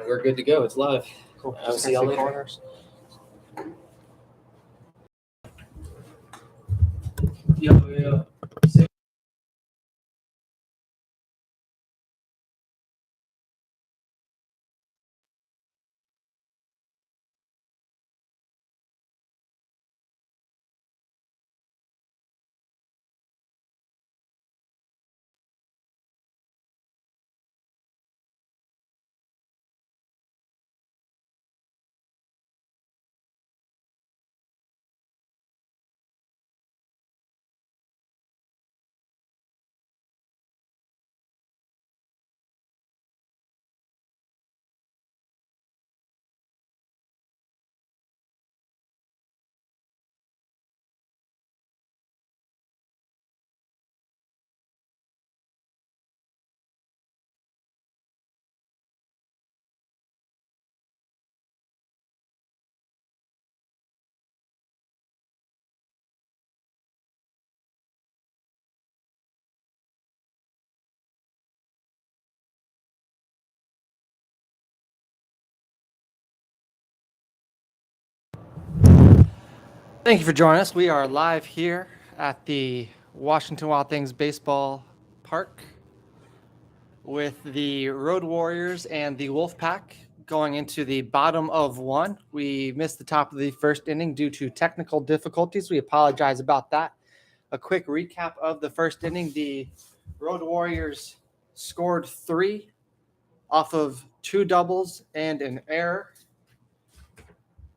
we're good to go. It's live. Cool. I'll see y'all later. Corners. Yo. Thank you for joining us. We are live here at the Washington Wild Things Baseball Park with the Road Warriors and the Wolfpac going into the bottom of one. We missed the top of the first inning due to technical difficulties. We apologize about that. A quick recap of the first inning. The Road Warriors scored 3 off of 2 doubles and an error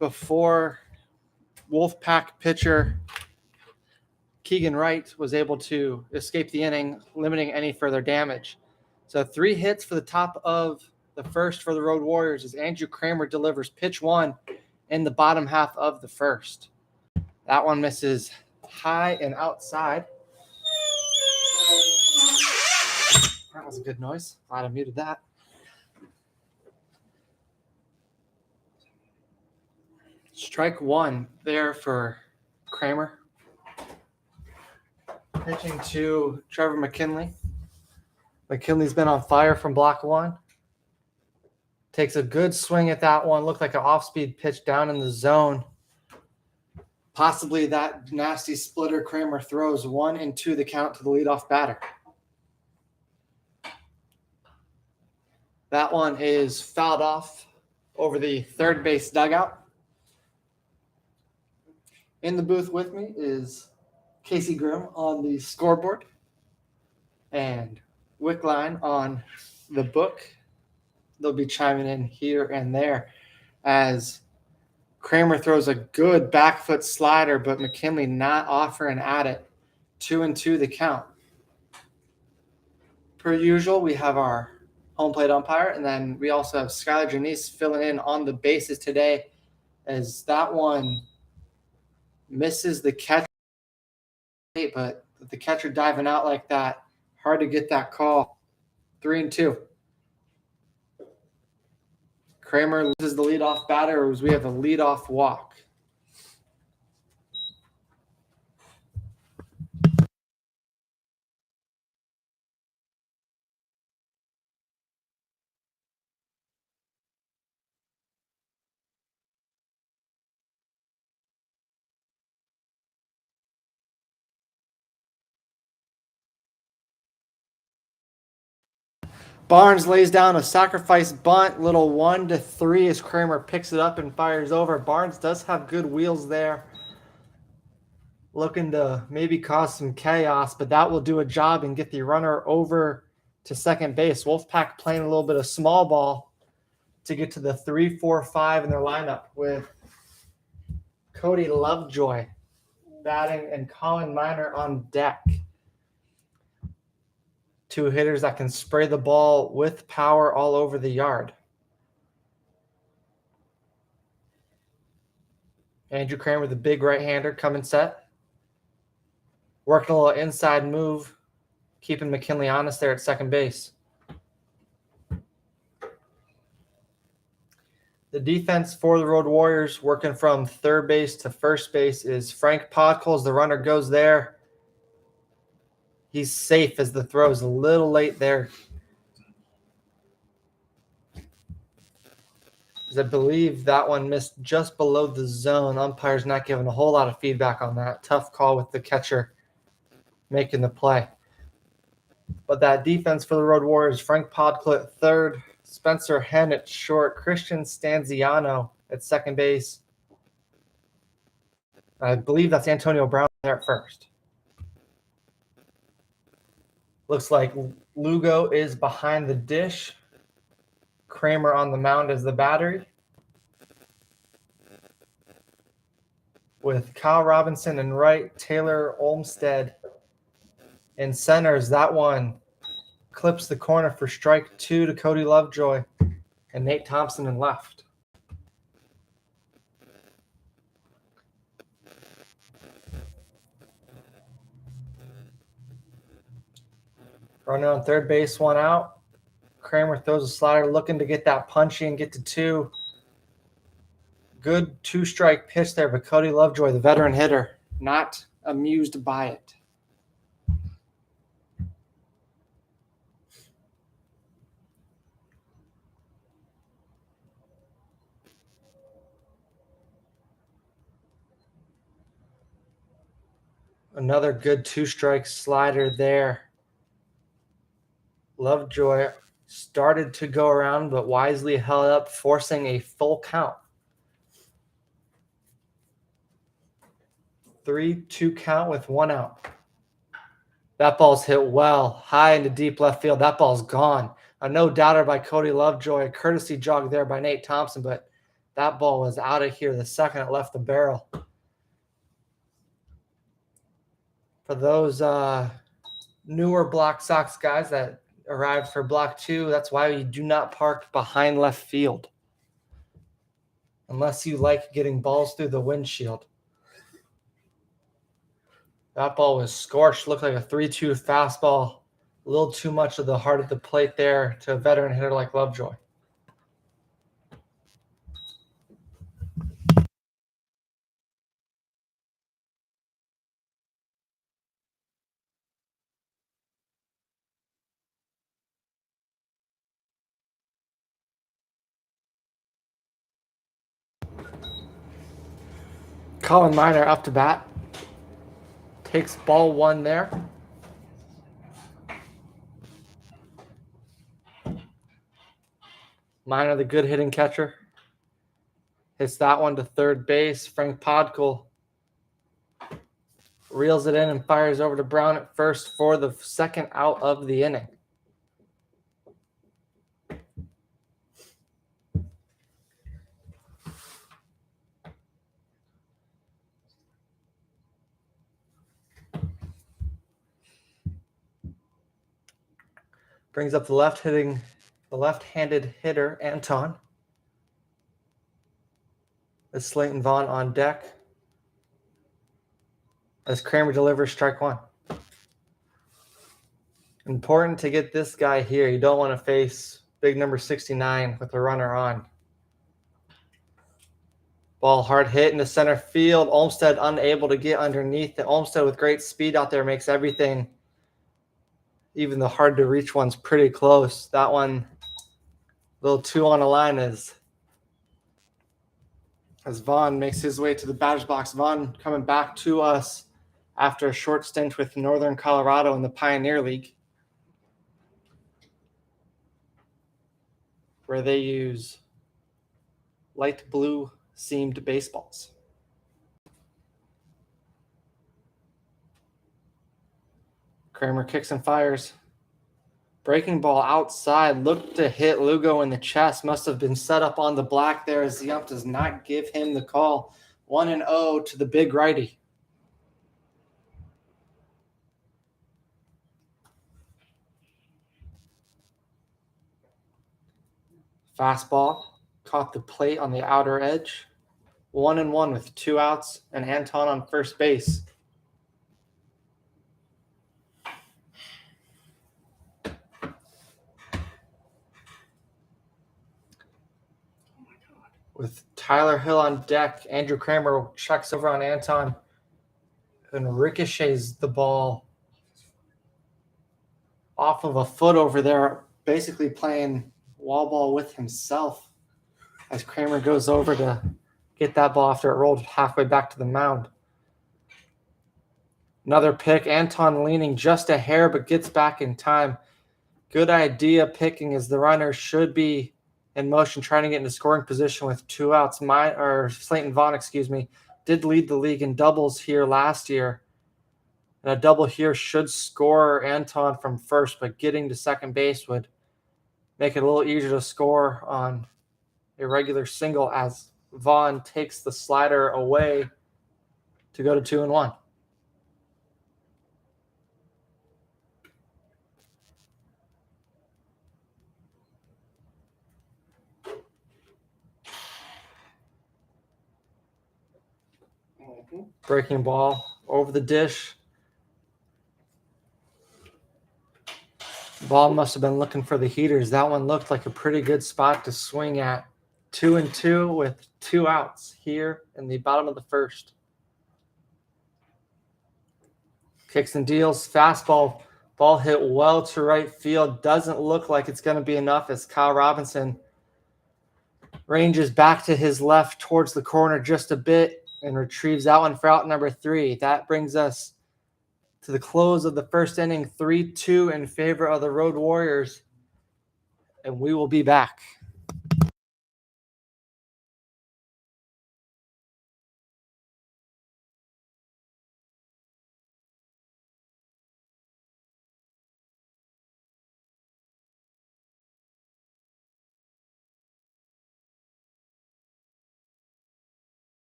before Wolfpac pitcher Keegan Wright was able to escape the inning, limiting any further damage. So 3 hits for the top of the first for the Road Warriors as Andrew Kramer delivers pitch 1 in the bottom half of the first. That one misses high and outside. That was a good noise. Glad I muted that. Strike 1 there for Kramer. Pitching to Trevor McKinley. McKinley's been on fire from block 1. Takes a good swing at that one. Looked like an off-speed pitch down in the zone. Possibly that nasty splitter Kramer throws 1 and 2 the count to the leadoff batter. That one is fouled off over the third base dugout. In the booth with me is Casey Grimm on the scoreboard and Wickline on the book. They'll be chiming in here and there as Kramer throws a good back foot slider, but McKinley not offering at it. 2 and 2 the count. Per usual, we have our home plate umpire, and then we also have Skylar Janice filling in on the bases today as that one misses the catcher, but the catcher diving out like that, hard to get that call. 3 and 2. Kramer loses the leadoff batter as we have a leadoff walk. Barnes lays down a sacrifice bunt, little 1-3 as Kramer picks it up and fires over. Barnes does have good wheels there. Looking to maybe cause some chaos, but that will do a job and get the runner over to second base. Wolfpac playing a little bit of small ball to get to the 3-4-5 in their lineup with Cody Lovejoy batting and Colin Miner on deck. 2 hitters that can spray the ball with power all over the yard. Andrew Kramer with a big right-hander coming set. Working a little inside move, keeping McKinley honest there at second base. The defense for the Road Warriors working from third base to first base is Frank Podkolz. The runner goes there. He's safe as the throw is a little late there. because I believe that one missed just below the zone. Umpire's not giving a whole lot of feedback on that. Tough call with the catcher making the play. But that defense for the Road Warriors, Frank Podkle at third, Spencer Henn at short, Christian Stanziano at second base. I believe that's Antonio Brown there at first. Looks like Lugo is behind the dish. Kramer on the mound as the battery. With Kyle Robinson in right, Taylor Olmstead in centers. That one clips the corner for strike 2 to Cody Lovejoy and Nate Thompson in left. Runner on third base, one out. Kramer throws a slider looking to get that punchy and get to 2. Good 2-strike pitch there, but Cody Lovejoy, the veteran hitter, not amused by it. Another good 2-strike slider there. Lovejoy started to go around, but wisely held up, forcing a full count. 3-2 count with 1 out. That ball's hit well, high into deep left field. That ball's gone. A no-doubter by Cody Lovejoy. A courtesy jog there by Nate Thompson, but that ball was out of here the second it left the barrel. For those newer Black Sox guys that arrived for Block 2, that's why you do not park behind left field unless you like getting balls through the windshield. That ball was scorched. Looked like a 3-2 fastball. A little too much of the heart at the plate there to a veteran hitter like Lovejoy. Colin Miner up to bat. Takes ball 1 there. Miner, the good hitting catcher. Hits that one to third base. Frank Podkle reels it in and fires over to Brown at first for the second out of the inning. Brings up the left-handed hitter, Anton. With Slayton Vaughn on deck. As Kramer delivers strike 1. Important to get this guy here. You don't want to face big number 69 with a runner on. Ball hard hit into center field. Olmstead unable to get underneath it. Olmstead with great speed out there makes everything, even the hard to reach ones, pretty close. That one, little 2 on the line as Vaughn makes his way to the batter's box. Vaughn coming back to us after a short stint with Northern Colorado in the Pioneer League, where they use light blue seamed baseballs. Kramer kicks and fires. Breaking ball outside. Looked to hit Lugo in the chest. Must have been set up on the black there as the ump does not give him the call. 1-0 to the big righty. Fastball caught the plate on the outer edge. 1-1 with 2 outs and Anton on first base. With Tyler Hill on deck, Andrew Kramer checks over on Anton and ricochets the ball off of a foot over there, basically playing wall ball with himself. as Kramer goes over to get that ball after it rolled halfway back to the mound. Another pick. Anton leaning just a hair, but gets back in time. Good idea picking, as the runner should be in motion trying to get into scoring position with 2 outs. Slayton Vaughn, did lead the league in doubles here last year. And a double here should score Anton from first, but getting to second base would make it a little easier to score on a regular single, as Vaughn takes the slider away to go to 2-1. Breaking ball over the dish. Ball must have been looking for the heaters. That one looked like a pretty good spot to swing at. 2-2 with 2 outs here in the bottom of the first. Kicks and deals. Fastball. Ball hit well to right field. Doesn't look like it's going to be enough, as Kyle Robinson ranges back to his left towards the corner just a bit and retrieves that one for out number 3. That brings us to the close of the first inning, 3-2 in favor of the Road Warriors. And we will be back.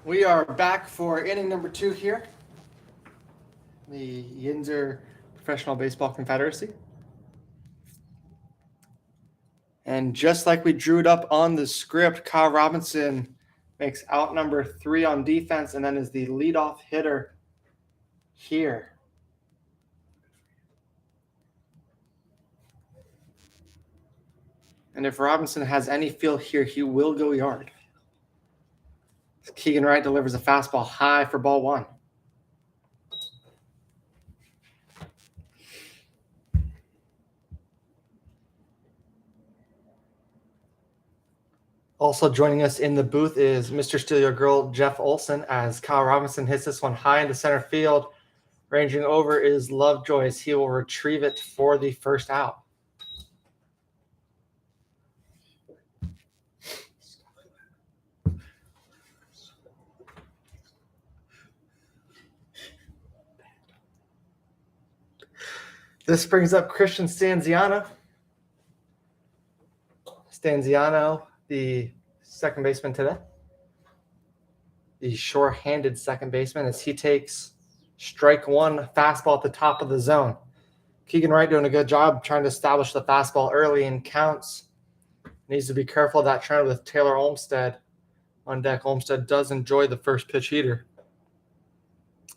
We are back for inning number 2 here. The Yinzer Professional Baseball Confederacy. And just like we drew it up on the script, Kyle Robinson makes out number 3 on defense and then is the leadoff hitter here. And if Robinson has any feel here, he will go yard. Keegan Wright delivers a fastball high for ball 1. Also joining us in the booth is Mr. Steal Your Girl, Jeff Olson, as Kyle Robinson hits this one high into center field. Ranging over is Lovejoy, as he will retrieve it for the first out. This brings up Christian Stanziano. The second baseman today. The sure-handed second baseman, as he takes strike 1 fastball at the top of the zone. Keegan Wright doing a good job trying to establish the fastball early in counts. Needs to be careful of that trend with Taylor Olmstead on deck. Olmstead does enjoy the first pitch heater,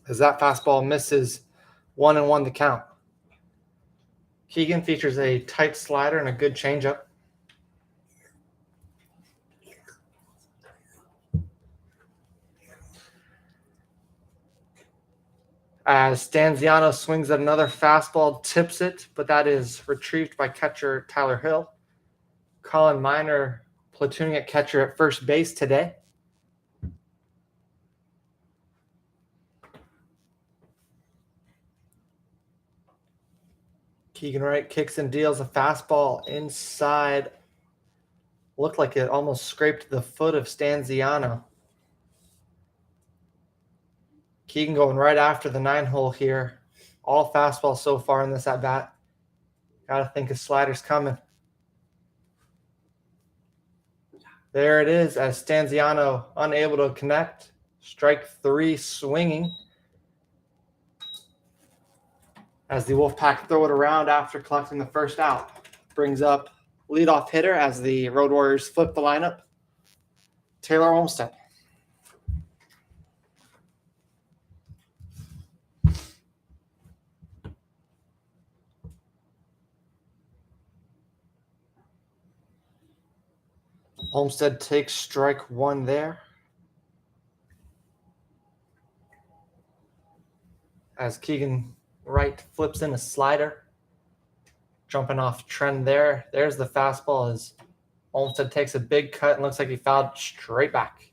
as that fastball misses 1-1 the count. Keegan features a tight slider and a good changeup. As Stanziano swings at another fastball, tips it, but that is retrieved by catcher Tyler Hill. Colin Miner platooning at catcher at first base today. Keegan Wright kicks and deals a fastball inside. Looked like it almost scraped the foot of Stanziano. Keegan going right after the 9-hole here. All fastballs so far in this at-bat. Got to think a slider's coming. There it is as Stanziano unable to connect. Strike 3 swinging. As the Wolfpac throw it around after collecting the first out. Brings up leadoff hitter as the Road Warriors flip the lineup. Taylor Olmstead. Olmstead takes strike 1 there. As Keegan Wright flips in a slider. Jumping off trend there. There's the fastball as Olmstead takes a big cut and looks like he fouled straight back.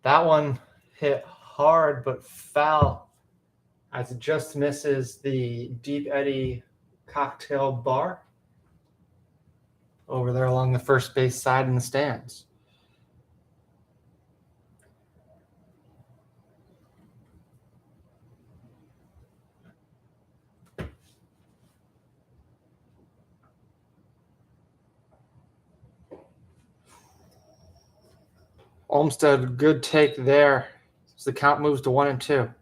That one hit hard but foul as it just misses the Deep Eddy cocktail bar over there along the first base side in the stands. Olmstead, good take there. As the count moves to 1-2.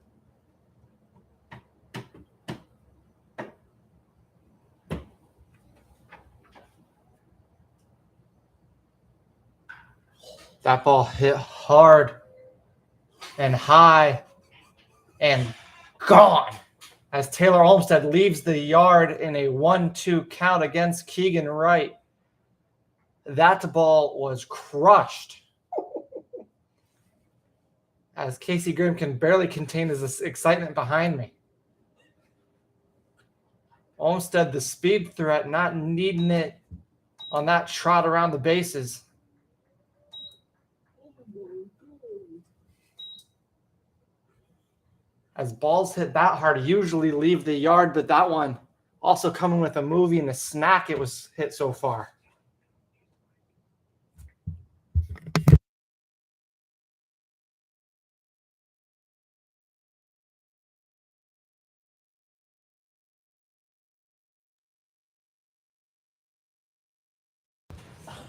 That ball hit hard and high and gone as Taylor Olmstead leaves the yard in a 1-2 count against Keegan Wright. That ball was crushed as Casey Grimm can barely contain his excitement behind me. Olmstead, the speed threat, not needing it on that trot around the bases. As balls hit that hard, usually leave the yard, but that one also coming with a movie and a snack it was hit so far.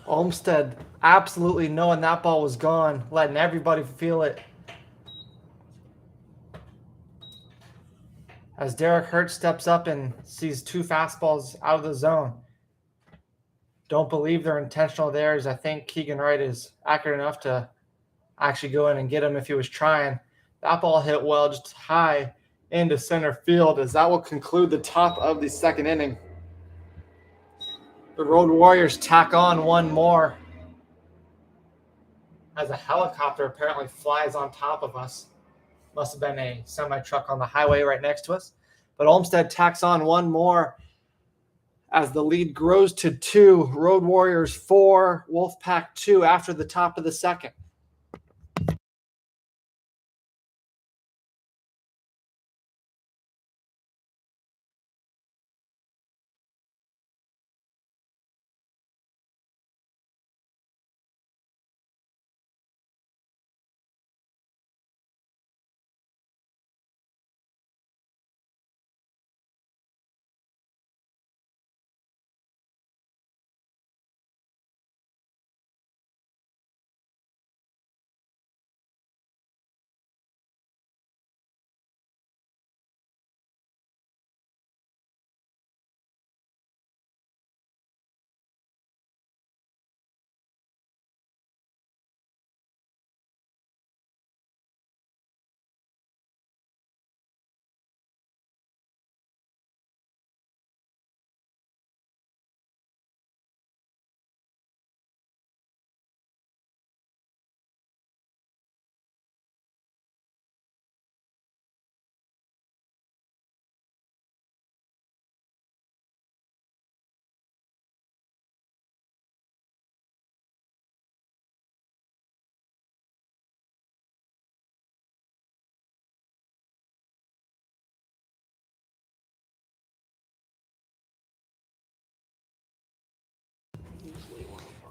Olmstead absolutely knowing that ball was gone, letting everybody feel it. As Derek Hurt steps up and sees 2 fastballs out of the zone. Don't believe they're intentional there, as I think Keegan Wright is accurate enough to actually go in and get him if he was trying. That ball hit well, just high into center field, as that will conclude the top of the 2nd inning. The Road Warriors tack on 1 more as a helicopter apparently flies on top of us. Must have been a semi-truck on the highway right next to us. But Olmstead tacks on 1 more as the lead grows to 2. Road Warriors 4, Wolfpac 2 after the top of the 2nd.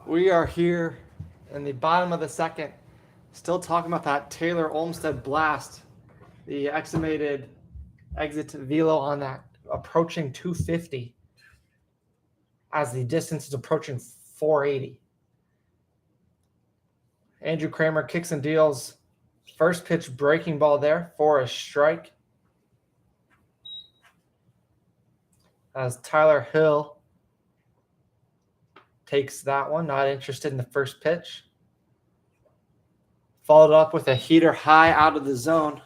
We are here in the bottom of the second, still talking about that Taylor Olmsted blast. The estimated exit velo on that approaching 250 as the distance is approaching 480. Andrew Kramer kicks and deals. First pitch breaking ball there for a strike. As Tyler Hill takes that one, not interested in the first pitch. Followed up with a heater high out of the zone.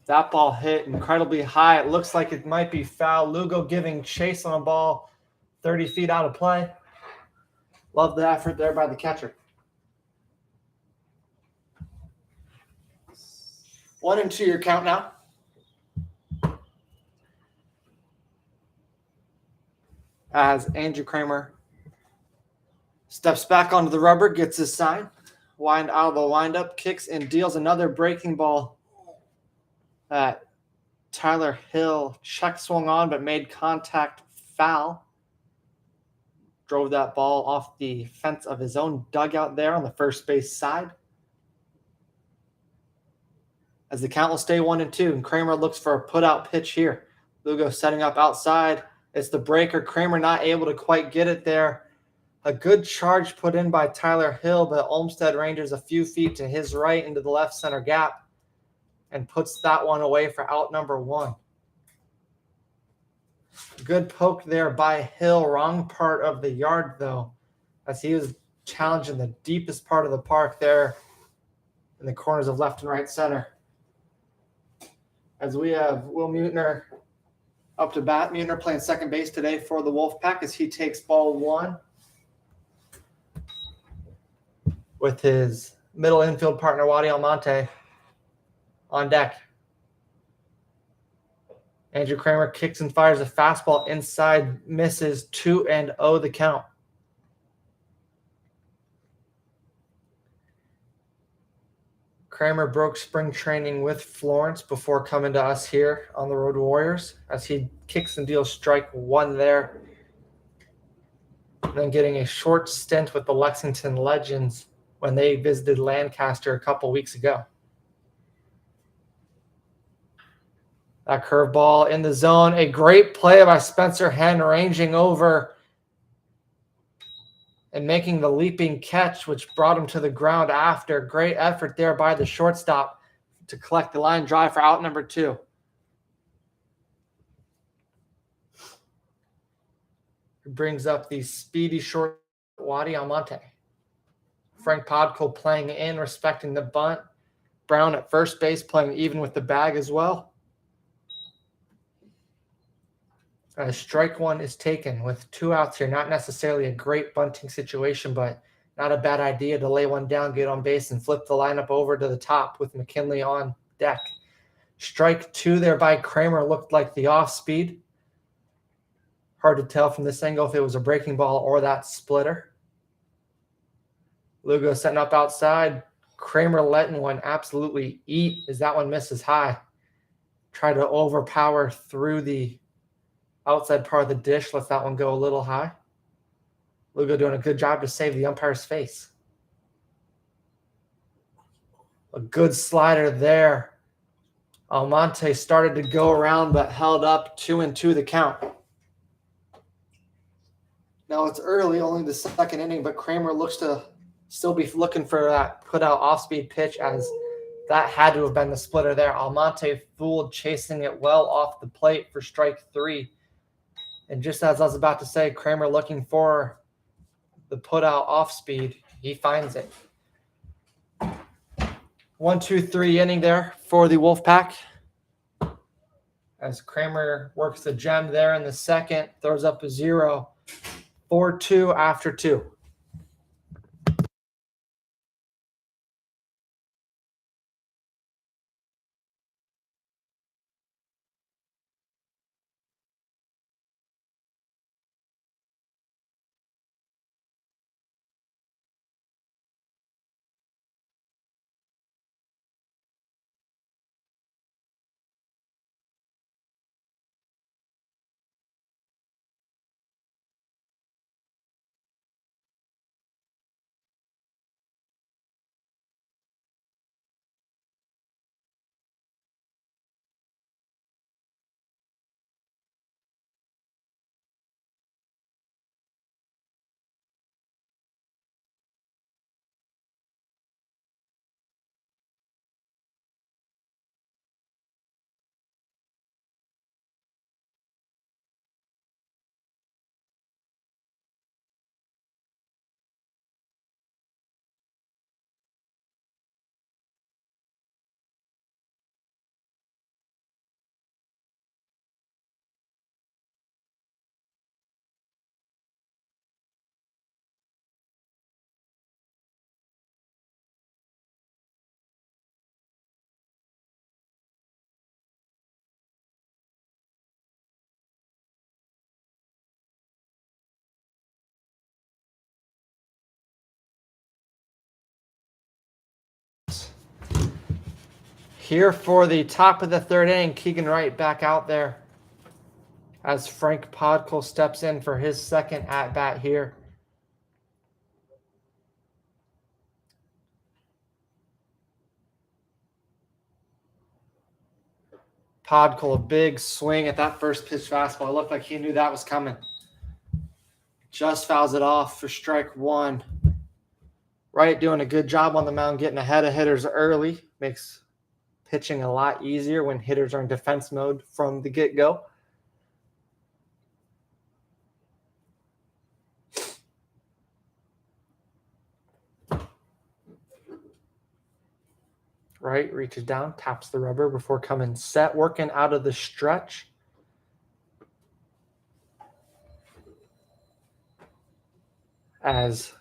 That ball hit incredibly high. It looks like it might be foul. Lugo giving chase on a ball 30 feet out of play. Love the effort there by the catcher. 1-2 your count now. As Andrew Kramer steps back onto the rubber, gets his sign, wind out of the windup, kicks and deals another breaking ball that Tyler Hill check swung on but made contact foul. Drove that ball off the fence of his own dugout there on the first base side. As the count will stay 1-2, and Kramer looks for a putout pitch here. Lugo setting up outside. It's the breaker. Kramer not able to quite get it there. A good charge put in by Tyler Hill, but Olmsted ranges a few feet to his right into the left center gap and puts that one away for out number 1. Good poke there by Hill. Wrong part of the yard, though, as he was challenging the deepest part of the park there in the corners of left and right center. As we have Will Mutner up to bat. Mutner playing second base today for the Wolfpac as he takes ball 1 with his middle infield partner, Wadi Almonte, on deck. Andrew Kramer kicks and fires a fastball inside, misses 2-0 the count. Kramer broke spring training with Florence before coming to us here on the Road Warriors as he kicks and deals strike 1 there. Then getting a short stint with the Lexington Legends when they visited Lancaster a couple weeks ago. That curveball in the zone. A great play by Spencer Henn ranging over and making the leaping catch, which brought him to the ground after. Great effort there by the shortstop to collect the line drive for out number 2. He brings up the speedy short Wadi Almonte. Frank Podko playing in, respecting the bunt. Brown at first base playing even with the bag as well. Strike 1 is taken with 2 outs here. Not necessarily a great bunting situation, but not a bad idea to lay one down, get on base, and flip the lineup over to the top with McKinley on deck. Strike 2 there by Kramer looked like the off speed. Hard to tell from this angle if it was a breaking ball or that splitter. Lugo setting up outside. Kramer letting one absolutely eat as that one misses high. Try to overpower through the outside part of the dish. Lets that one go a little high. Lugo doing a good job to save the umpire's face. A good slider there. Almonte started to go around but held up 2-2 the count. Now it's early, only the second inning, but Kramer looks to still be looking for that put-out off-speed pitch as that had to have been the splitter there. Almonte fooled, chasing it well off the plate for strike 3. And just as I was about to say, Kramer looking for the put-out off-speed. He finds it. 1-2-3 inning there for the Wolfpac. As Kramer works the gem there in the second, throws up a 0. 4-2 after 2. Here for the top of the third inning, Keegan Wright back out there as Frank Podkul steps in for his second at-bat here. Podkul, a big swing at that first pitch fastball. It looked like he knew that was coming. Just fouls it off for strike one. Wright doing a good job on the mound, getting ahead of hitters early. Makes pitching a lot easier when hitters are in defense mode from the get-go. Wright reaches down, taps the rubber before coming set, working out of the stretch. As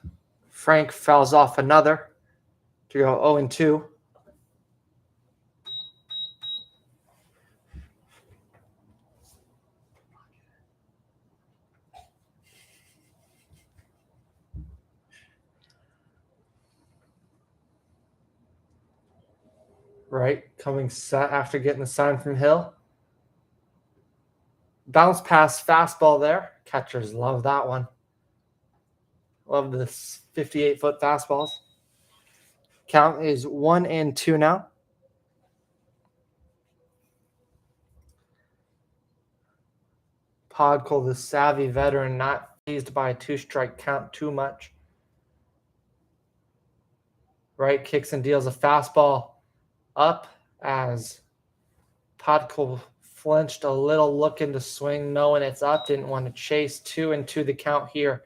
Frank fouls off another to go 0-2. Right, coming set after getting the sign from Hill. Bounce pass fastball there. Catchers love that one. Love this 58-foot fastballs. Count is 1-2 now. Podkul, the savvy veteran, not fazed by a two-strike count too much. Right, kicks and deals a fastball up as Podkul flinched a little, looking to swing, knowing it's up, didn't want to chase. 2-2 the count here.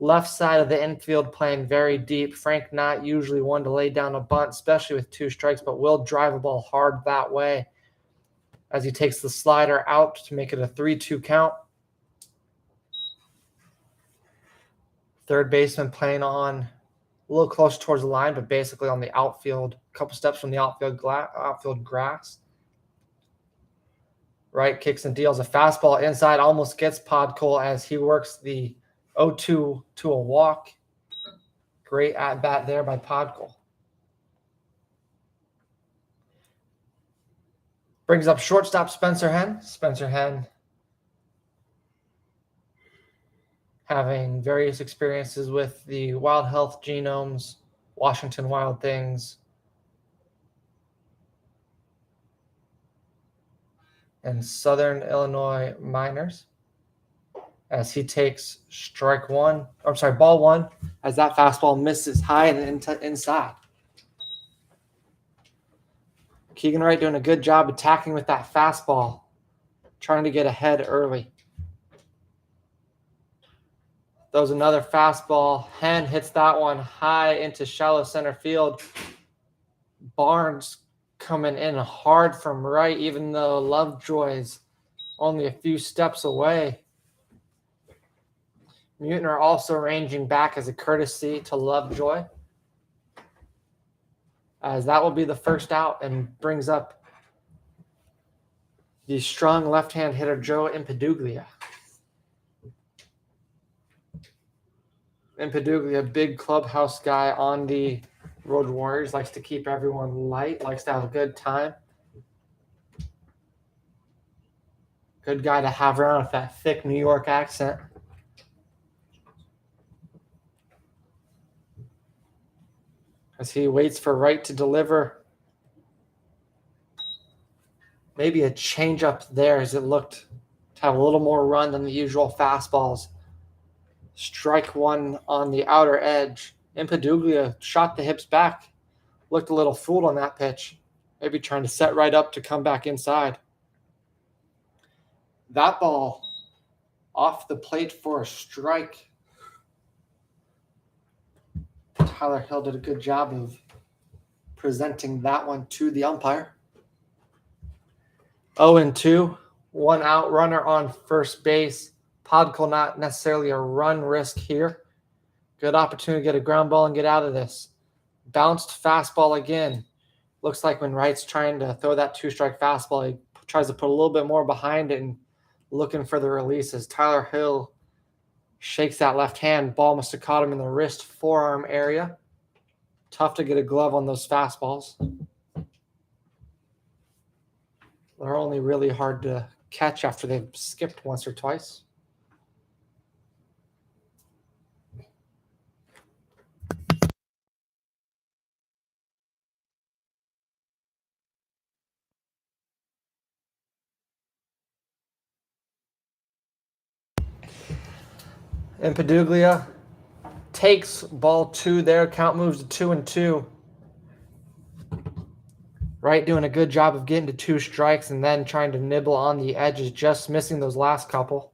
Left side of the infield playing very deep. Frank not usually one to lay down a bunt, especially with two strikes, but will drive a ball hard that way as he takes the slider out to make it a 3-2 count. Third baseman playing on a little closer towards the line, but basically on the outfield, a couple steps from the outfield grass. Right, kicks and deals a fastball inside, almost gets Podkul as he works the 0-2 to a walk. Great at-bat there by Podkul. Brings up shortstop Spencer Henn. Spencer Henn having various experiences with the Wild Health Genomes, Washington Wild Things, and Southern Illinois Miners as he takes ball one, as that fastball misses high and inside. Keegan Wright doing a good job attacking with that fastball, trying to get ahead early. Throws another fastball. Henn hits that one high into shallow center field. Barnes coming in hard from right, even though Lovejoy's only a few steps away. Mutner also ranging back as a courtesy to Lovejoy, as that will be the first out and brings up the strong left-hand hitter Joe Impeduglia. Impeduglia, big clubhouse guy on the Road Warriors, likes to keep everyone light, likes to have a good time. Good guy to have around with that thick New York accent. As he waits for Wright to deliver. Maybe a changeup there, as it looked to have a little more run than the usual fastballs. Strike one on the outer edge. Impeduglia shot the hips back. Looked a little fooled on that pitch. Maybe trying to set right up to come back inside. That ball off the plate for a strike. Tyler Hill did a good job of presenting that one to the umpire. 0-2, one out, runner on first base. Podkul not necessarily a run risk here. Good opportunity to get a ground ball and get out of this. Bounced fastball again. Looks like when Wright's trying to throw that two-strike fastball, he tries to put a little bit more behind it and looking for the release as Tyler Hill shakes that left hand. Ball must have caught him in the wrist forearm area. Tough to get a glove on those fastballs. They're only really hard to catch after they've skipped once or twice. And Paduglia takes ball 2 there. Count moves to 2-2. Wright doing a good job of getting to 2 strikes and then trying to nibble on the edges, just missing those last couple.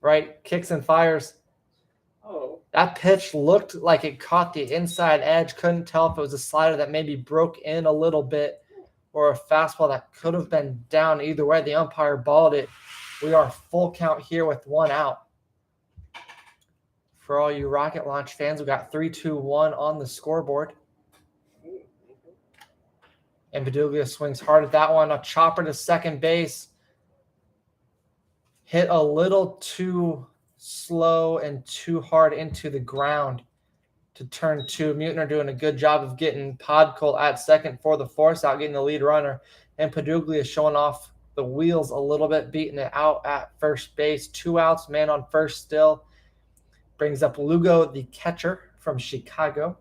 Wright kicks and fires. Oh. That pitch looked like it caught the inside edge. Couldn't tell if it was a slider that maybe broke in a little bit or a fastball that could have been down. Either way, the umpire balled it. We are full count here with 1 out. For all you rocket launch fans, we got 3-2-1 on the scoreboard. And Paduglia swings hard at that one. A chopper to second base. Hit a little too slow and too hard into the ground to turn 2. Mutner doing a good job of getting Podkul at second for the force out, getting the lead runner. And Paduglia showing off the wheels a little bit, beating it out at first base. 2 outs, man on first still. Brings up Lugo, the catcher from Chicago.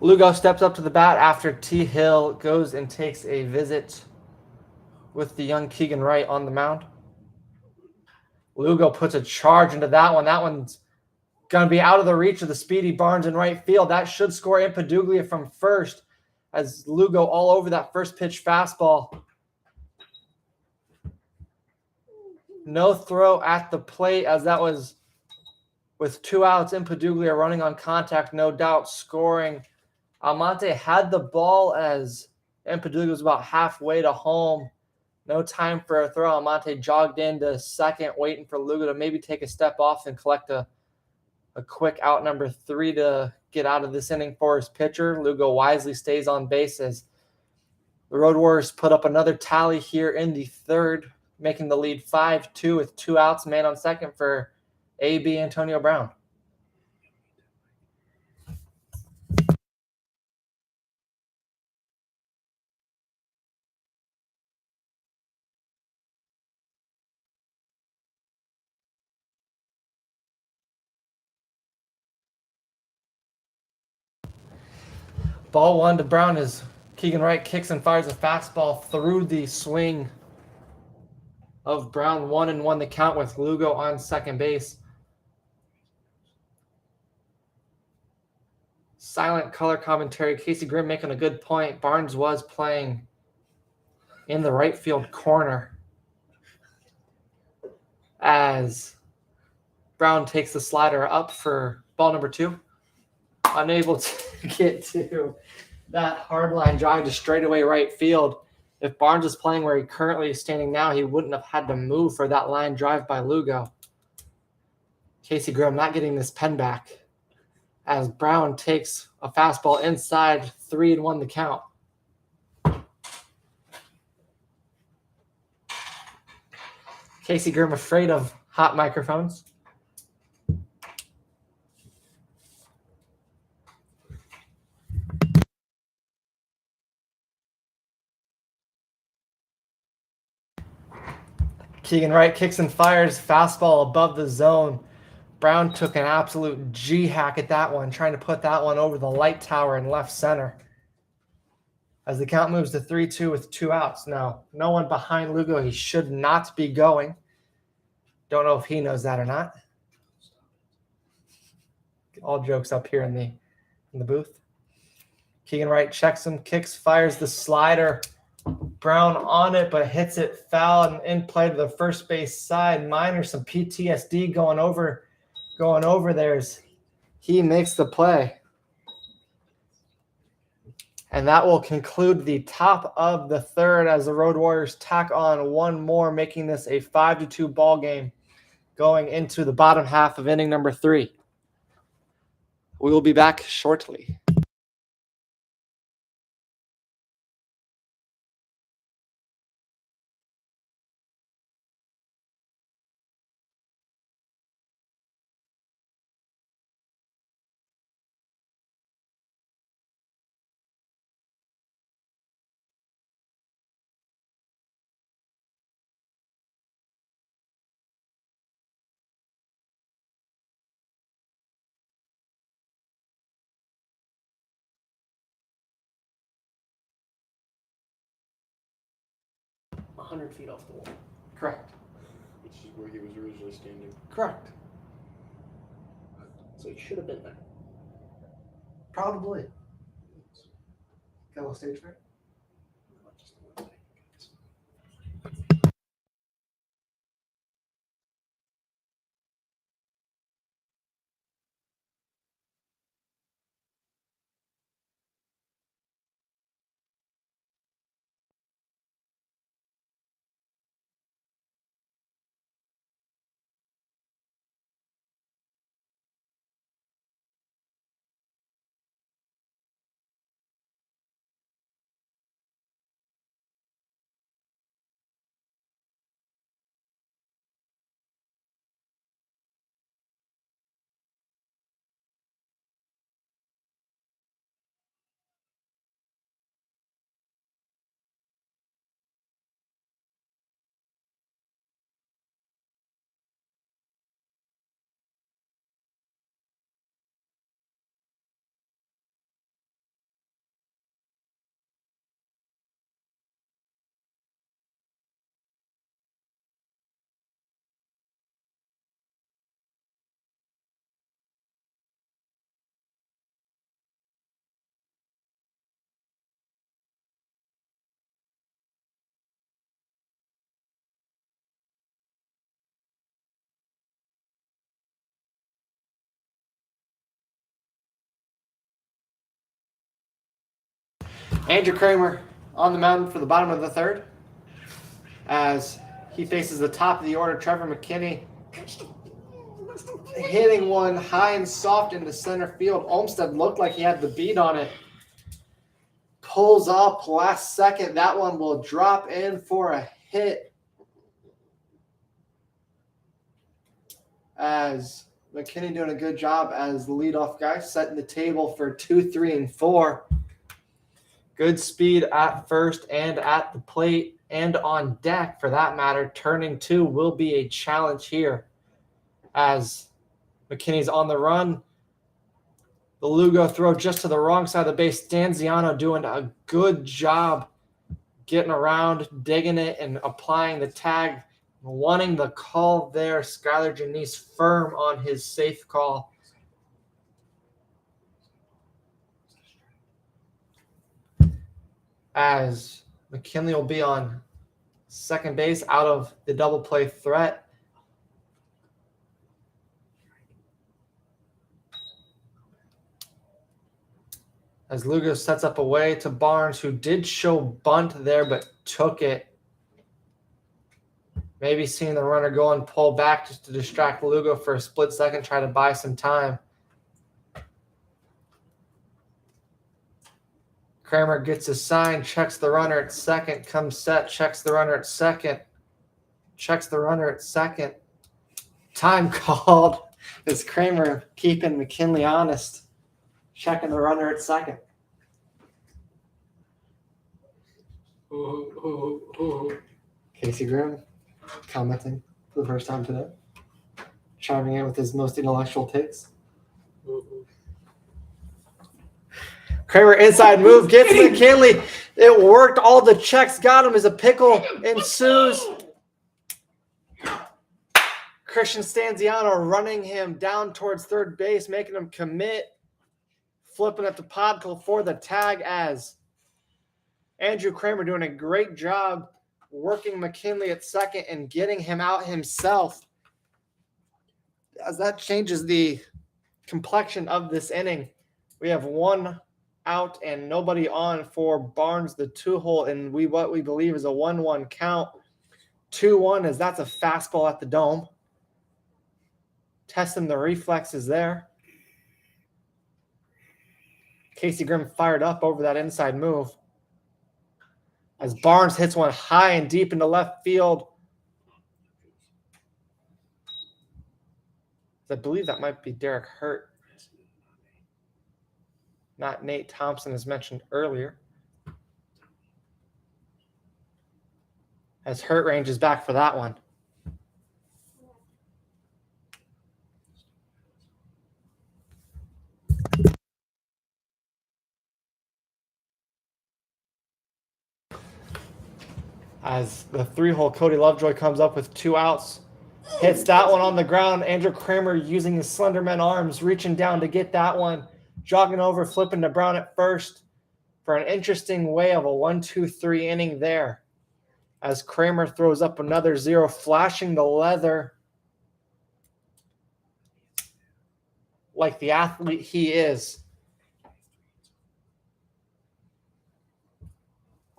Lugo steps up to the bat after T. Hill goes and takes a visit with the young Keegan Wright on the mound. Lugo puts a charge into that one. That one's going to be out of the reach of the speedy Barnes in right field. That should score in Paduglia from first as Lugo all over that first pitch fastball. No throw at the plate as that was with 2 outs in Paduglia running on contact, no doubt scoring. Almonte had the ball as Paduglia was about halfway to home. No time for a throw. Almonte jogged into second, waiting for Lugo to maybe take a step off and collect a quick out number 3 to get out of this inning for his pitcher. Lugo wisely stays on base as the Road Warriors put up another tally here in the third, making the lead 5-2 with 2 outs, man on second for AB Antonio Brown. Ball 1 to Brown as Keegan Wright kicks and fires a fastball through the swing of Brown. 1-1 the count with Lugo on second base. Silent color commentary. Casey Grimm making a good point. Barnes was playing in the right field corner as Brown takes the slider up for ball number 2. Unable to get to that hard line drive to straightaway right field. If Barnes is playing where he currently is standing now, he wouldn't have had to move for that line drive by Lugo. Casey Grimm not getting this pen back as Brown takes a fastball inside, 3-1 the count. Casey Grimm afraid of hot microphones. Keegan Wright kicks and fires, fastball above the zone. Brown took an absolute G-hack at that one, trying to put that one over the light tower in left center. As the count moves to 3-2 with 2 outs. Now, no one behind Lugo. He should not be going. Don't know if he knows that or not. All jokes up here in the booth. Keegan Wright checks him, kicks, fires the slider Brown on it, but hits it foul and in play to the first base side. Minor, some PTSD going over there as he makes the play. And that will conclude the top of the third as the Road Warriors tack on one more, making this a 5-2 ball game going into the bottom half of inning number 3. We will be back shortly. $100 feet off the wall. Correct. Which is where he was originally standing. Correct. So he should have been there. Probably. Got a little stage fright? Andrew Kramer on the mound for the bottom of the third as he faces the top of the order, Trevor McKinney, hitting one high and soft into center field. Olmstead looked like he had the beat on it. Pulls up last second. That one will drop in for a hit as McKinney doing a good job as the leadoff guy, setting the table for 2, 3, and 4. Good speed at first and at the plate and on deck, for that matter. Turning 2 will be a challenge here as McKinney's on the run. The Lugo throw just to the wrong side of the base. Stanziano doing a good job getting around, digging it, and applying the tag. Wanting the call there. Skylar Janice firm on his safe call. As McKinley will be on second base out of the double play threat. As Lugo sets up away to Barnes, who did show bunt there but took it. Maybe seeing the runner go and pull back just to distract Lugo for a split second, try to buy some time. Kramer gets a sign, checks the runner at second, comes set, checks the runner at second, checks the runner at second. Time called as Kramer keeping McKinley honest, checking the runner at second. Casey Grimm commenting for the first time today, chiming in with his most intellectual takes. Kramer inside move, gets McKinley. It worked. All the checks got him as a pickle ensues. Christian Stanziano running him down towards third base, making him commit. Flipping it to Podkul for the tag as Andrew Kramer doing a great job working McKinley at second and getting him out himself, as that changes the complexion of this inning. We have one out and nobody on for Barnes, the 2-hole, and what we believe is a 1-1 count. 2-1, as that's a fastball at the dome. Testing the reflexes there. Casey Grimm fired up over that inside move, as Barnes hits one high and deep into left field. I believe that might be Derek Hurt, not Nate Thompson, as mentioned earlier. As Hurt ranges back for that one. As the 3-hole, Cody Lovejoy comes up with 2 outs. Hits that one on the ground. Andrew Kramer using his Slenderman arms, reaching down to get that one. Jogging over, flipping to Brown at first for an interesting way of a 1-2-3 inning there. As Kramer throws up another 0, flashing the leather like the athlete he is.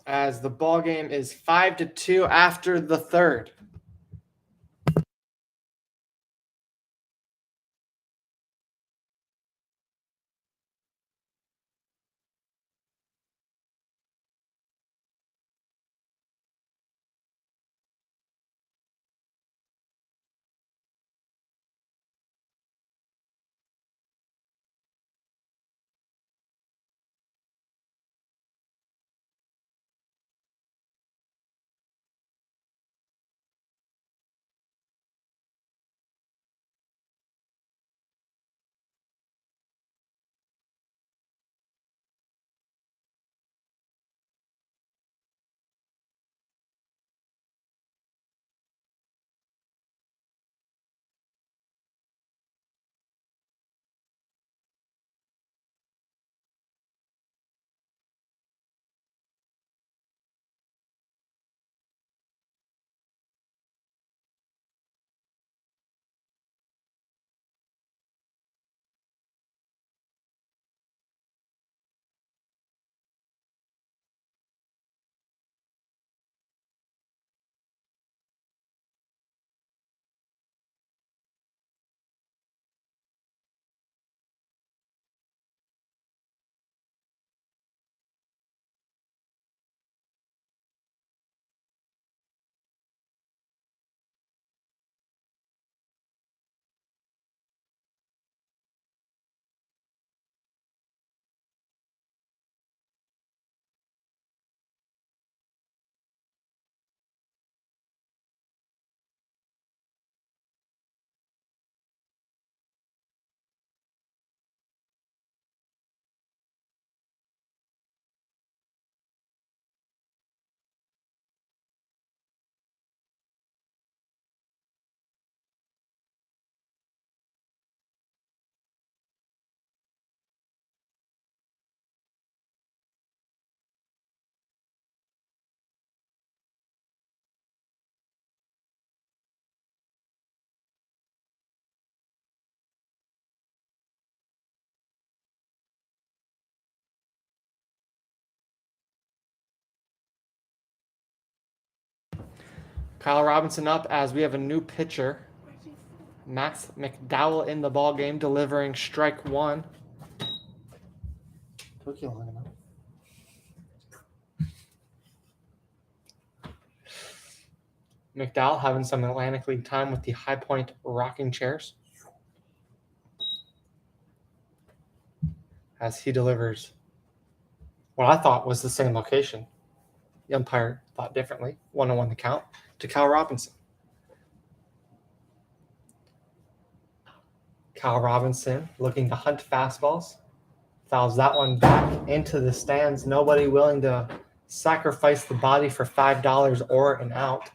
As the ball game is 5-2 after the third. Kyle Robinson up, as we have a new pitcher. Max McDowell in the ball game, delivering strike 1. Took you long enough. McDowell having some Atlantic League time with the High Point rocking chairs, as he delivers what I thought was the same location. The umpire thought differently. 1-1 the count to Kyle Robinson. Kyle Robinson looking to hunt fastballs. Fouls that one back into the stands. Nobody willing to sacrifice the body for $5 or an out.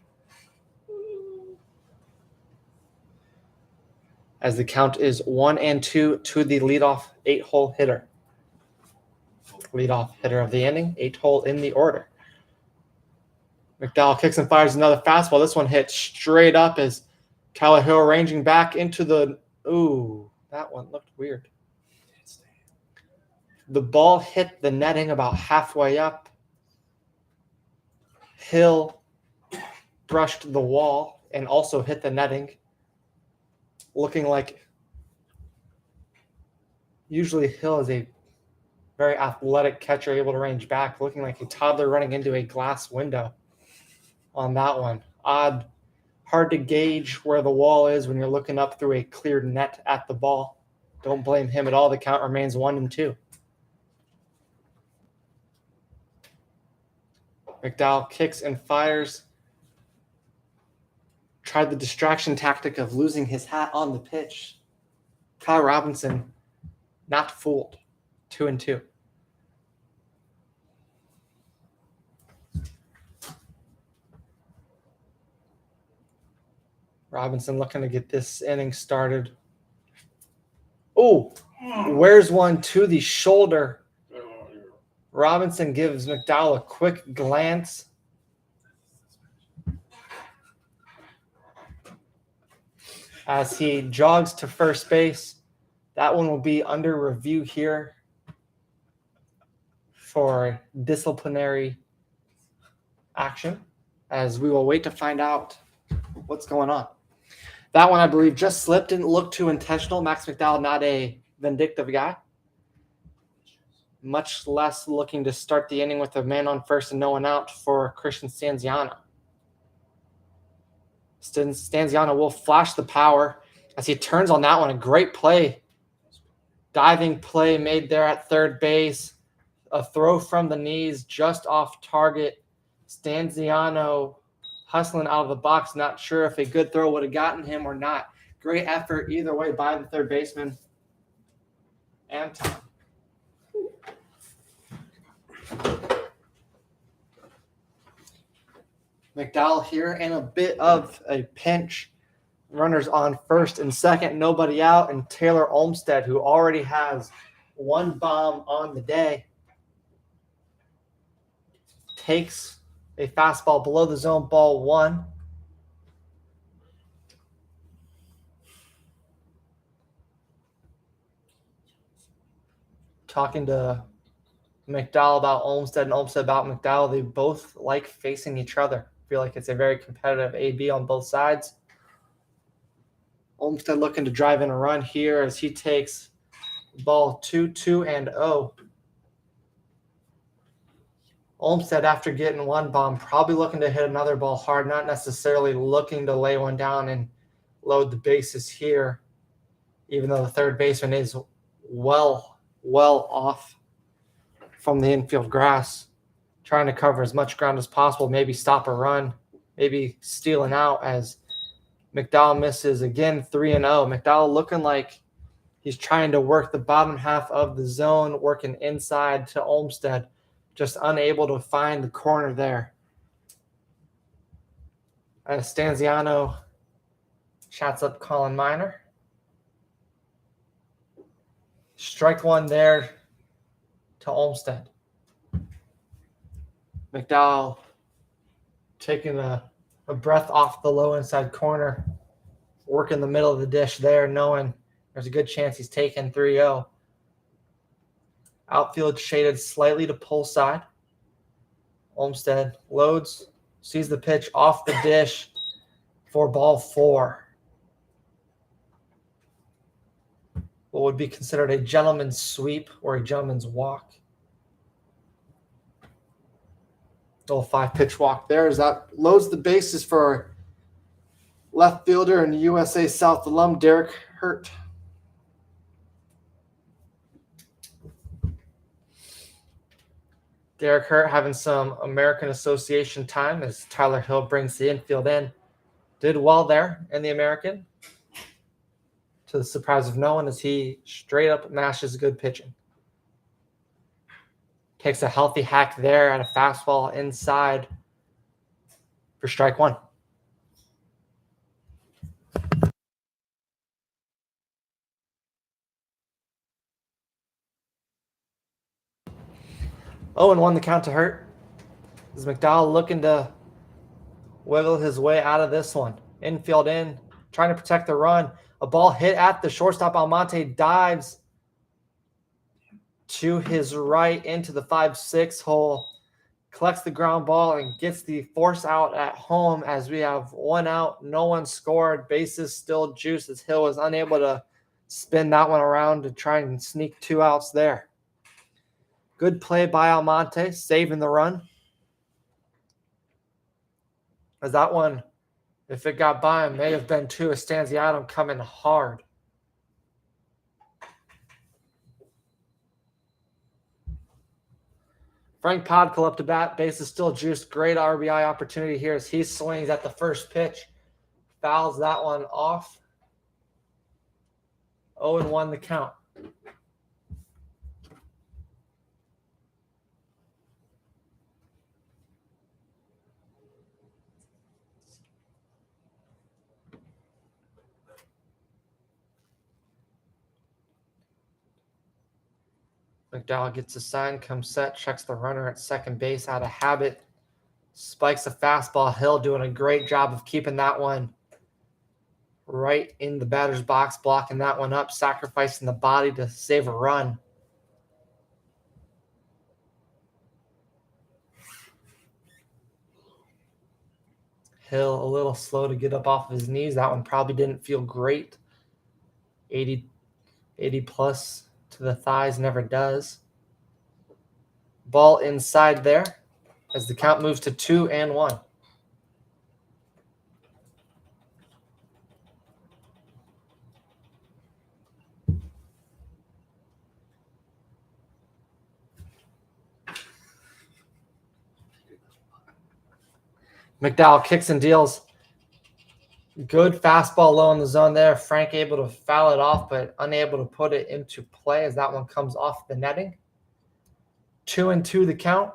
As the count is 1-2 to the leadoff 8-hole hitter. Leadoff hitter of the inning, 8-hole in the order. McDowell kicks and fires another fastball. This one hit straight up as Tyler Hill ranging back into the... Ooh, that one looked weird. The ball hit the netting about halfway up. Hill brushed the wall and also hit the netting. Looking like... Usually Hill is a very athletic catcher, able to range back, looking like a toddler running into a glass window on that one. Odd. Hard to gauge where the wall is when you're looking up through a clear net at the ball. Don't blame him at all. The count remains 1-2. McDowell kicks and fires. Tried the distraction tactic of losing his hat on the pitch. Kyle Robinson not fooled. 2-2. Robinson looking to get this inning started. Oh, where's one to the shoulder? Robinson gives McDowell a quick glance. As he jogs to first base. That one will be under review here for disciplinary action, as we will wait to find out what's going on. That one, I believe, just slipped. Didn't look too intentional. Max McDowell, not a vindictive guy. Much less looking to start the inning with a man on first and no one out for Christian Stanziano. Stanziano will flash the power as he turns on that one. A great play. Diving play made there at third base. A throw from the knees just off target. Stanziano hustling out of the box. Not sure if a good throw would have gotten him or not. Great effort either way by the third baseman. Anton. McDowell here in a bit of a pinch. Runners on first and second, nobody out, and Taylor Olmstead, who already has one bomb on the day, takes a fastball below the zone, ball one. Talking to McDowell about Olmstead and Olmstead about McDowell, they both like facing each other. Feel like it's a very competitive AB on both sides. Olmstead looking to drive in a run here as he takes ball 2-2-0. Olmstead, after getting one bomb, probably looking to hit another ball hard, not necessarily looking to lay one down and load the bases here, even though the third baseman is well off from the infield grass, trying to cover as much ground as possible, maybe stop a run, maybe steal an out as McDowell misses again, 3-0. McDowell looking like he's trying to work the bottom half of the zone, working inside to Olmstead, just unable to find the corner there. As Stanziano shots up Colin Miner. Strike one there to Olmstead. McDowell taking a breath off the low inside corner, working the middle of the dish there, knowing there's a good chance he's taking 3-0. Outfield shaded slightly to pull side. Olmstead loads, sees the pitch off the dish for ball four. What would be considered a gentleman's sweep or a gentleman's walk. Little 5-pitch walk there as that loads the bases for left fielder and USA South alum Derek Hurt. Derek Hurt having some American Association time as Tyler Hill brings the infield in. Did well there in the American, to the surprise of no one, as he straight up mashes good pitching. Takes a healthy hack there at a fastball inside for strike one. Oh, and 1 the count to Hurt. Is McDowell looking to wiggled his way out of this one. Infield in, trying to protect the run. A ball hit at the shortstop. Almonte dives to his right into the 5-6 hole. Collects the ground ball and gets the force out at home as we have 1 out. No one scored. Bases still juiced as Hill was unable to spin that one around to try and sneak 2 outs there. Good play by Almonte, saving the run. As that one, if it got by him, may have been 2. Stanziano coming hard. Frank Podkul up to bat. Base is still juiced. Great RBI opportunity here as he swings at the first pitch. Fouls that one off. 0-1 the count. McDowell gets a sign, comes set, checks the runner at second base out of habit. Spikes a fastball. Hill doing a great job of keeping that one right in the batter's box, blocking that one up, sacrificing the body to save a run. Hill a little slow to get up off of his knees. That one probably didn't feel great. 80 plus to the thighs never does. Ball inside there as the count moves to 2-1. McDowell kicks and deals. Good fastball low in the zone there. Frank able to foul it off, but unable to put it into play as that one comes off the netting. 2-2 the count.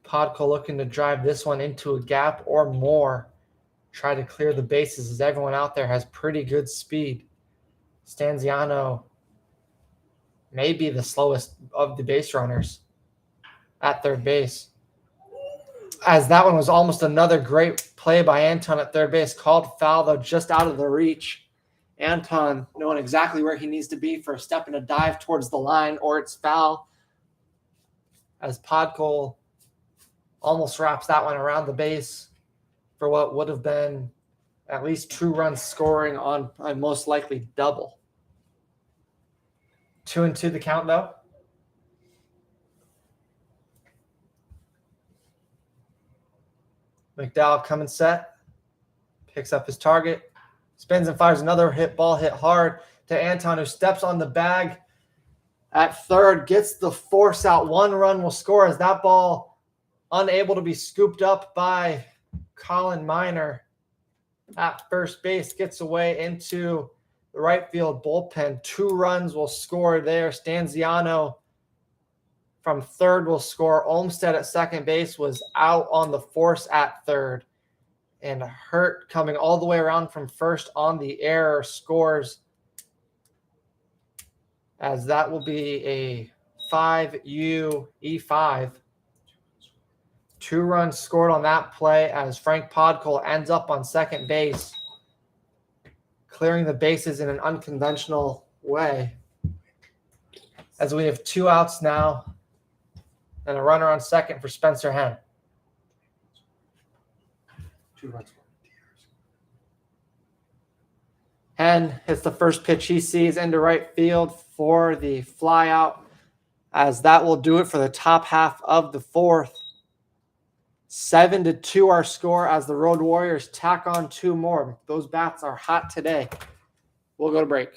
Podkul looking to drive this one into a gap or more. Try to clear the bases as everyone out there has pretty good speed. Stanziano may be the slowest of the base runners at third base. As that one was almost another great play by Anton at third base. Called foul, though, just out of the reach. Anton knowing exactly where he needs to be for a step and a dive towards the line, or it's foul. As Podkul almost wraps that one around the base for what would have been at least 2 runs scoring on a most likely double. 2-2 the count, though. McDowell coming set. Picks up his target. Spins and fires another ball hit hard to Anton, who steps on the bag at third. Gets the force out. 1 run will score as that ball unable to be scooped up by Colin Miner at first base. Gets away into the right field bullpen. 2 runs will score there. Stanziano from third will score. Olmstead at second base was out on the force at third. And Hurt coming all the way around from first on the error scores. As that will be a 5U E5. 2 runs scored on that play as Frank Podkul ends up on second base, clearing the bases in an unconventional way. As we have 2 outs now and a runner on second for Spencer Henn. 2 runs. Henn hits the first pitch he sees into right field for the fly out, as that will do it for the top half of the 4th. 7-2 our score as the Road Warriors tack on 2 more. Those bats are hot today. We'll go to break.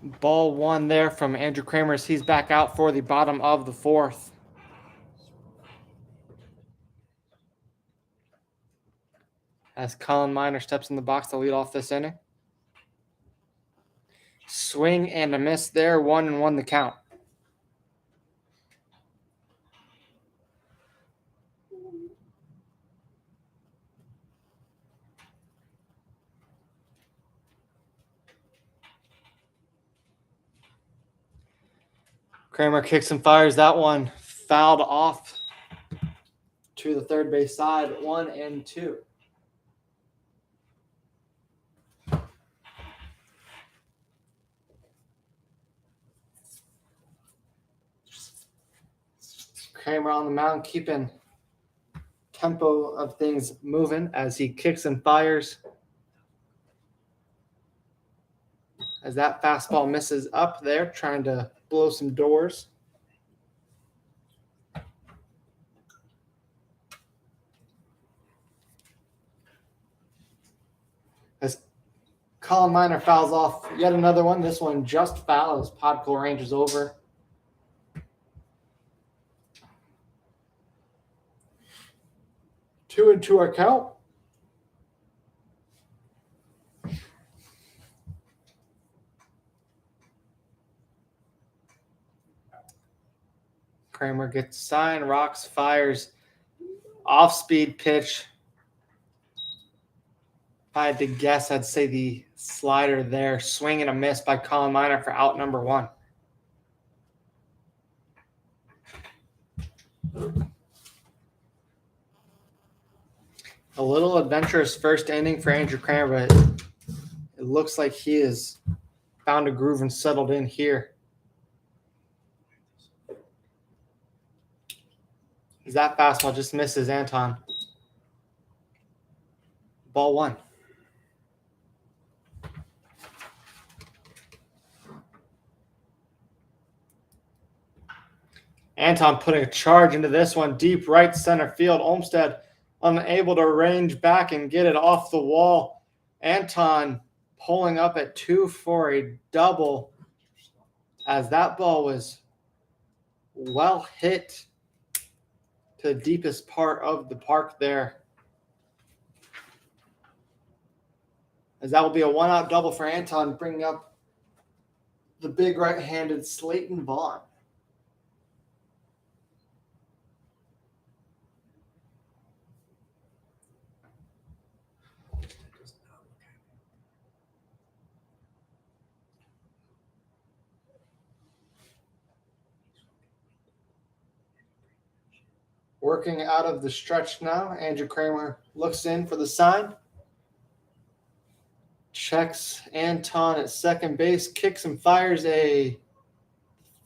Ball 1 there from Andrew Kramer as he's back out for the bottom of the 4th. As Colin Miner steps in the box to lead off this inning. Swing and a miss there, 1-1 the count. Kramer kicks and fires that one, fouled off to the third base side, 1-2. Kramer on the mound, keeping tempo of things moving as he kicks and fires. As that fastball misses up there, trying to blow some doors. As Colin Miner fouls off yet another one. This one just foul as Podkul ranges over. 2-2 our count. Kramer gets signed, rocks, fires, off-speed pitch. If I had to guess, I'd say the slider there. Swing and a miss by Colin Miner for out number 1. A little adventurous first inning for Andrew Kramer, but it looks like he has found a groove and settled in here. As that fastball just misses Anton. Ball 1. Anton putting a charge into this one. Deep right center field. Olmstead unable to range back and get it off the wall. Anton pulling up at 2 for a double as that ball was well hit to the deepest part of the park there. As that will be a 1-out double for Anton, bringing up the big right-handed Slayton Vaughn. Working out of the stretch now. Andrew Kramer looks in for the sign. Checks Anton at second base. Kicks and fires a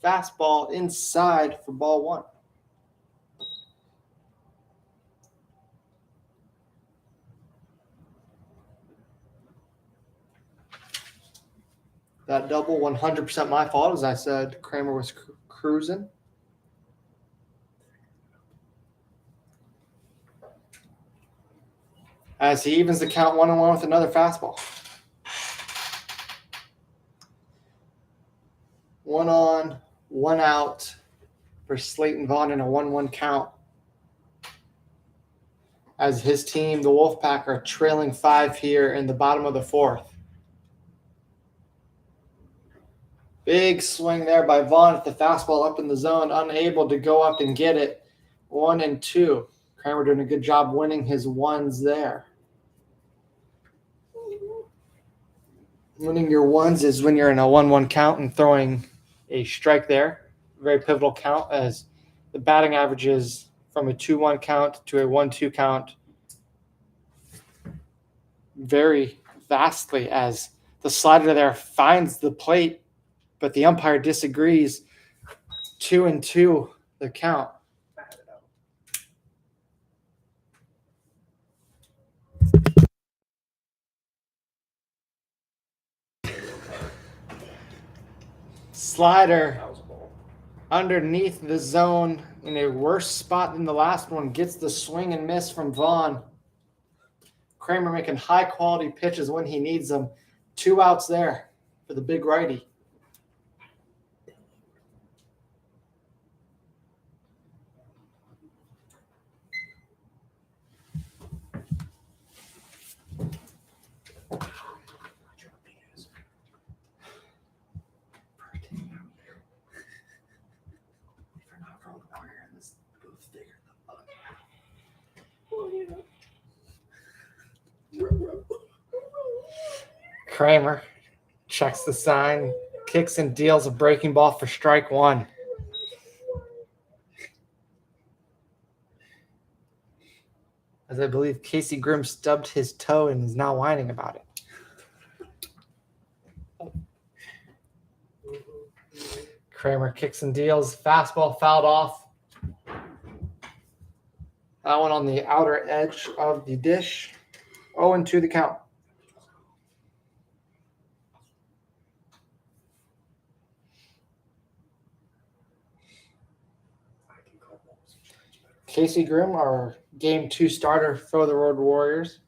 fastball inside for ball 1. That double 100% my fault. As I said, Kramer was cruising. As he evens the count 1-1 with another fastball. 1 on, 1 out for Slayton Vaughn in a 1-1 count. As his team, the Wolfpac, are trailing 5 here in the bottom of the 4th. Big swing there by Vaughn at the fastball up in the zone, unable to go up and get it. 1-2. Kramer doing a good job winning his ones there. Winning your ones is when you're in a 1-1 count and throwing a strike there. Very pivotal count as the batting average is from a 2-1 count to a 1-2 count very vastly as the slider there finds the plate, but the umpire disagrees. 2-2 the count. Slider underneath the zone in a worse spot than the last one. Gets the swing and miss from Vaughn. Kramer making high quality pitches when he needs them. 2 outs there for the big righty. Kramer checks the sign, kicks and deals a breaking ball for strike one. As I believe Casey Grimm stubbed his toe and is now whining about it. Kramer kicks and deals. Fastball fouled off. That one on the outer edge of the dish. 0-2 the count. Casey Grimm, our Game 2 starter for the Road Warriors,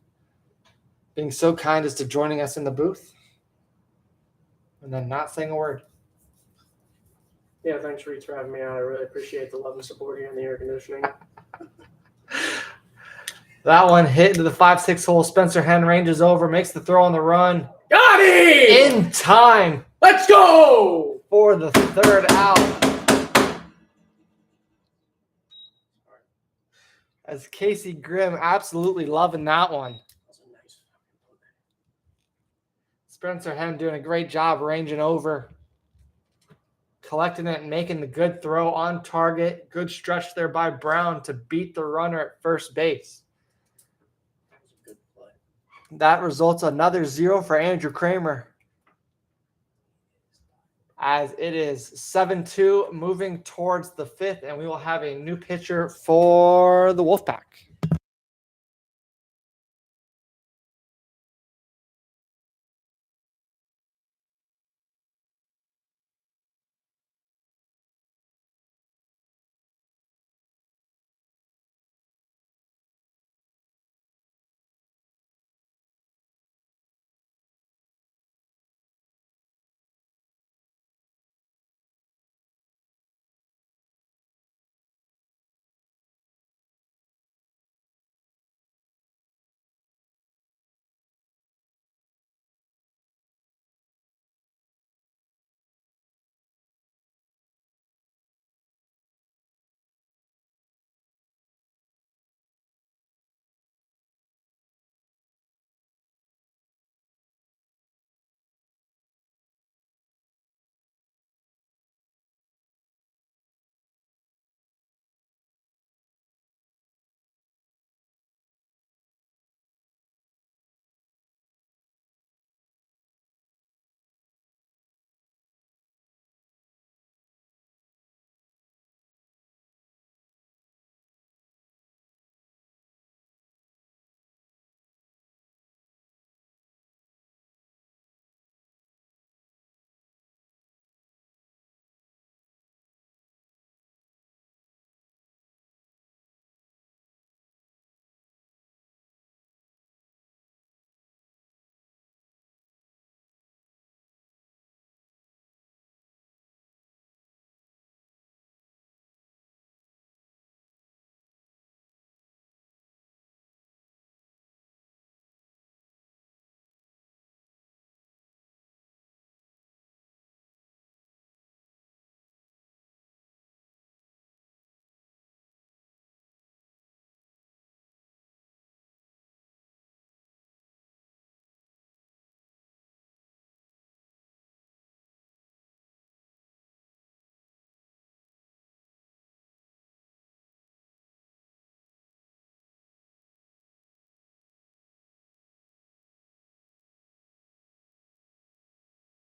being so kind as to joining us in the booth and then not saying a word. Yeah, thanks, Reeds, for having me on. I really appreciate the love and support here in the air conditioning. That one hit into the 5-6 hole. Spencer Henn ranges over, makes the throw on the run. Got him! In time Let's go! for the third out. As Casey Grimm absolutely loving that one. Spencer Henn doing a great job ranging over, collecting it and making the good throw on target. Good stretch there by Brown to beat the runner at first base. That results another 0 for Andrew Kramer. As it is 7-2 moving towards the fifth, and we will have a new pitcher for the Wolfpac.